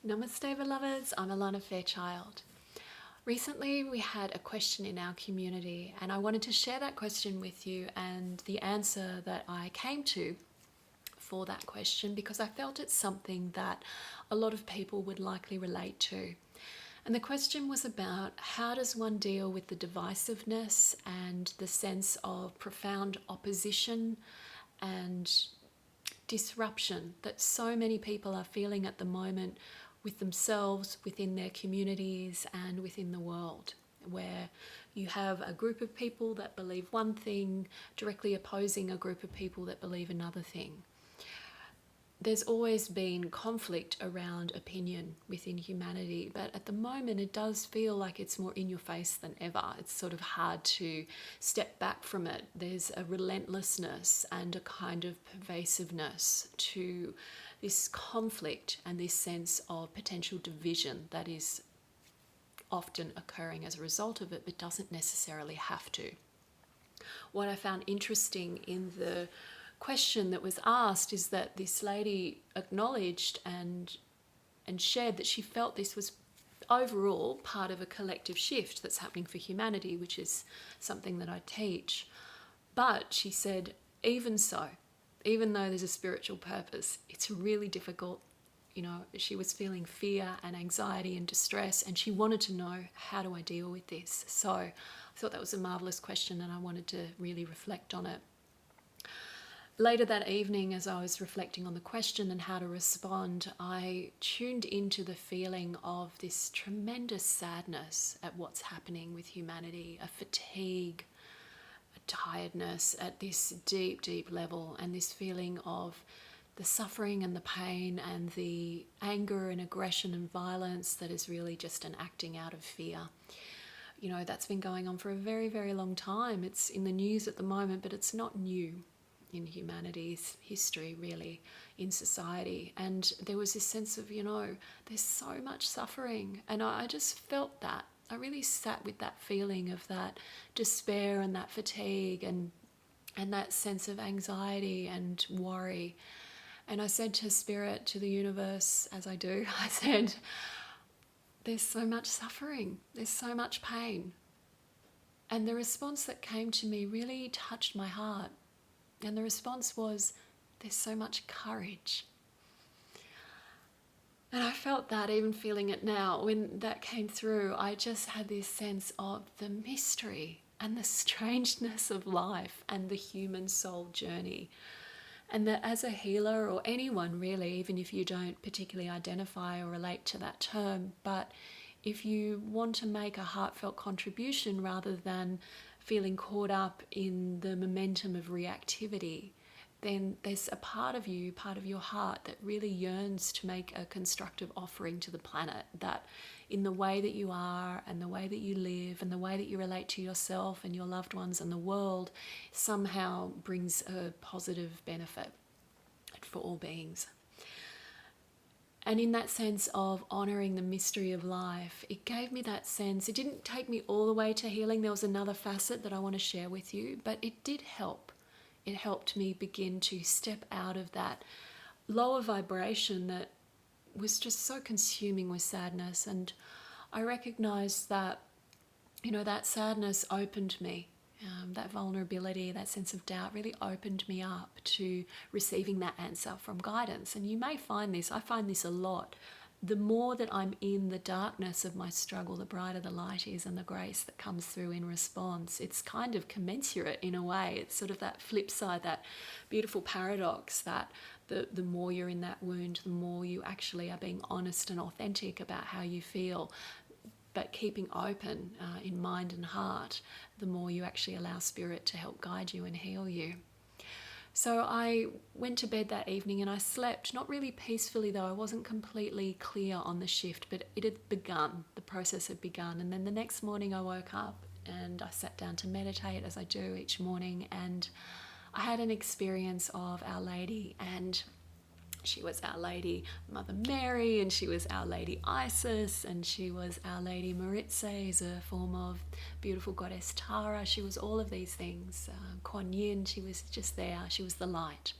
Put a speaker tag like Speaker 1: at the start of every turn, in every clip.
Speaker 1: Namaste Beloveds, I'm Alana Fairchild. Recently we had a question in our community and I wanted to share that question with you and the answer that I came to for that question because I felt it's something that a lot of people would likely relate to. And the question was about how does one deal with the divisiveness and the sense of profound opposition and disruption that so many people are feeling at the moment with themselves, within their communities, and within the world, where you have a group of people that believe one thing directly opposing a group of people that believe another thing. There's always been conflict around opinion within humanity, but at the moment it does feel like it's more in your face than ever. It's sort of hard to step back from it. There's a relentlessness and a kind of pervasiveness to this conflict and this sense of potential division that is often occurring as a result of it, but doesn't necessarily have to. What I found interesting in the question that was asked is that this lady acknowledged and shared that she felt this was overall part of a collective shift that's happening for humanity, which is something that I teach. But she said, even so, even though there's a spiritual purpose, it's really difficult. You know, she was feeling fear and anxiety and distress, and she wanted to know, how do I deal with this? So I thought that was a marvelous question and I wanted to really reflect on it. Later that evening, as I was reflecting on the question and how to respond, I tuned into the feeling of this tremendous sadness at what's happening with humanity, a fatigue, a tiredness at this deep, deep level, and this feeling of the suffering and the pain and the anger and aggression and violence that is really just an acting out of fear. You know, that's been going on for a very, very long time. It's in the news at the moment, but it's not new in humanity's history, really, in society. And there was this sense of, you know, there's so much suffering. And I just felt that. I really sat with that feeling of that despair and that fatigue and that sense of anxiety and worry. And I said to Spirit, to the universe, as I do, I said, there's so much suffering, there's so much pain. And the response that came to me really touched my heart. And the response was, there's so much courage. And I felt that, even feeling it now, when that came through, I just had this sense of the mystery and the strangeness of life and the human soul journey. And that as a healer, or anyone really, even if you don't particularly identify or relate to that term, but if you want to make a heartfelt contribution rather than feeling caught up in the momentum of reactivity, then there's a part of you, part of your heart, that really yearns to make a constructive offering to the planet, that in the way that you are and the way that you live and the way that you relate to yourself and your loved ones and the world somehow brings a positive benefit for all beings. And in that sense of honouring the mystery of life, it gave me that sense. It didn't take me all the way to healing. There was another facet that I want to share with you, but it did help. It helped me begin to step out of that lower vibration that was just so consuming with sadness. And I recognised that, you know, that sadness opened me. That vulnerability, that sense of doubt really opened me up to receiving that answer from guidance. And you may find this, I find this a lot. The more that I'm in the darkness of my struggle, the brighter the light is and the grace that comes through in response. It's kind of commensurate in a way. It's sort of that flip side, that beautiful paradox that the more you're in that wound, the more you actually are being honest and authentic about how you feel. But keeping open in mind and heart, the more you actually allow Spirit to help guide you and heal you. So I went to bed that evening and I slept, not really peacefully though. I wasn't completely clear on the shift, but it had begun. The process had begun. And then the next morning I woke up and I sat down to meditate, as I do each morning. And I had an experience of Our Lady, and she was Our Lady Mother Mary, and she was Our Lady Isis, and she was Our Lady Maritza, is a form of beautiful goddess Tara. She was all of these things. Kuan Yin, she was just there. She was the light.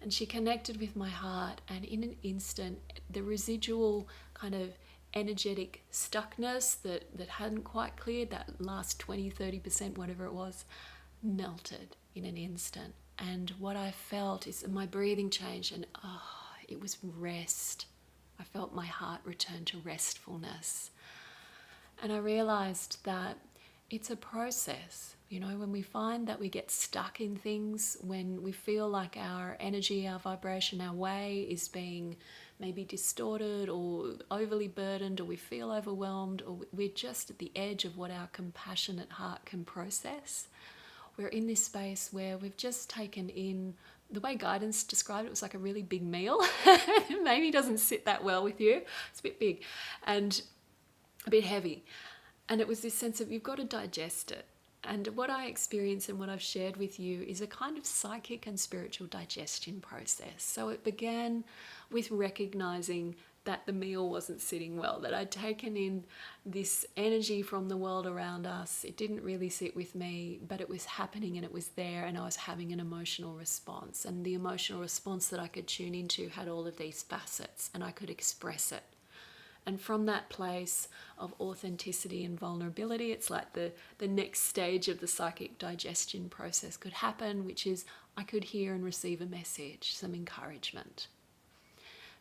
Speaker 1: And she connected with my heart, and in an instant, the residual kind of energetic stuckness that hadn't quite cleared, that last 20-30%, whatever it was, melted in an instant. And what I felt is my breathing changed, and it was rest. I felt my heart return to restfulness. And I realized that it's a process. You know, when we find that we get stuck in things, when we feel like our energy, our vibration, our way is being maybe distorted or overly burdened, or we feel overwhelmed, or we're just at the edge of what our compassionate heart can process, we're in this space where we've just taken in, the way guidance described it was like a really big meal. It maybe doesn't sit that well with you. It's a bit big and a bit heavy. And it was this sense of you've got to digest it. And what I experience and what I've shared with you is a kind of psychic and spiritual digestion process. So it began with recognizing that the meal wasn't sitting well, that I'd taken in this energy from the world around us. It didn't really sit with me, but it was happening and it was there, and I was having an emotional response. And the emotional response that I could tune into had all of these facets, and I could express it. And from that place of authenticity and vulnerability, it's like the next stage of the psychic digestion process could happen, which is I could hear and receive a message, some encouragement.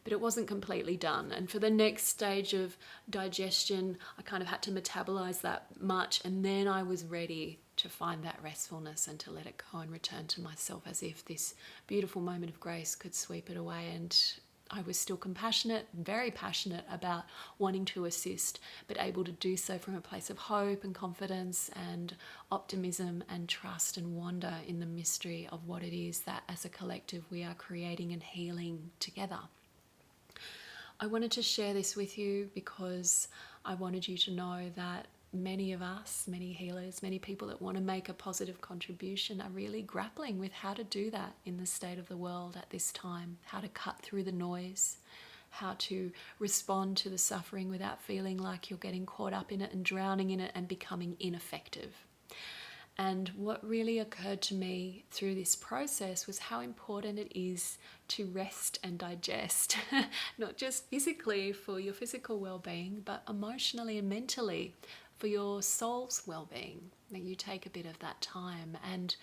Speaker 1: But it wasn't completely done. And for the next stage of digestion, I kind of had to metabolize that much. And then I was ready to find that restfulness and to let it go and return to myself, as if this beautiful moment of grace could sweep it away. And I was still compassionate, very passionate about wanting to assist, but able to do so from a place of hope and confidence and optimism and trust and wonder in the mystery of what it is that as a collective we are creating and healing together. I wanted to share this with you because I wanted you to know that many of us, many healers, many people that want to make a positive contribution are really grappling with how to do that in the state of the world at this time, how to cut through the noise, how to respond to the suffering without feeling like you're getting caught up in it and drowning in it and becoming ineffective. And what really occurred to me through this process was how important it is to rest and digest, not just physically for your physical well-being, but emotionally and mentally for your soul's well-being, that you take a bit of that time. And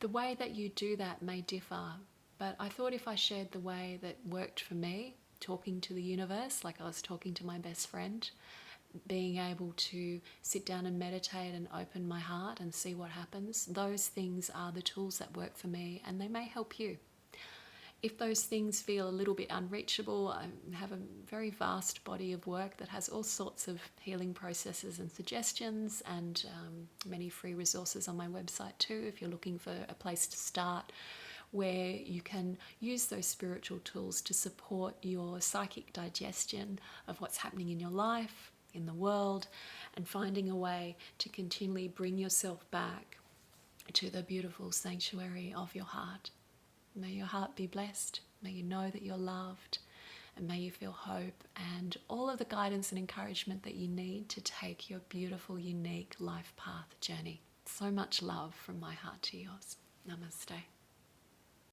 Speaker 1: the way that you do that may differ, but I thought if I shared the way that worked for me, talking to the universe like I was talking to my best friend, being able to sit down and meditate and open my heart and see what happens, those things are the tools that work for me, and they may help you. If those things feel a little bit unreachable, I have a very vast body of work that has all sorts of healing processes and suggestions, and many free resources on my website too, if you're looking for a place to start where you can use those spiritual tools to support your psychic digestion of what's happening in your life, in the world, and finding a way to continually bring yourself back to the beautiful sanctuary of your heart. May your heart be blessed. May you know that you're loved, and may you feel hope and all of the guidance and encouragement that you need to take your beautiful, unique life path journey. So much love from my heart to yours. Namaste.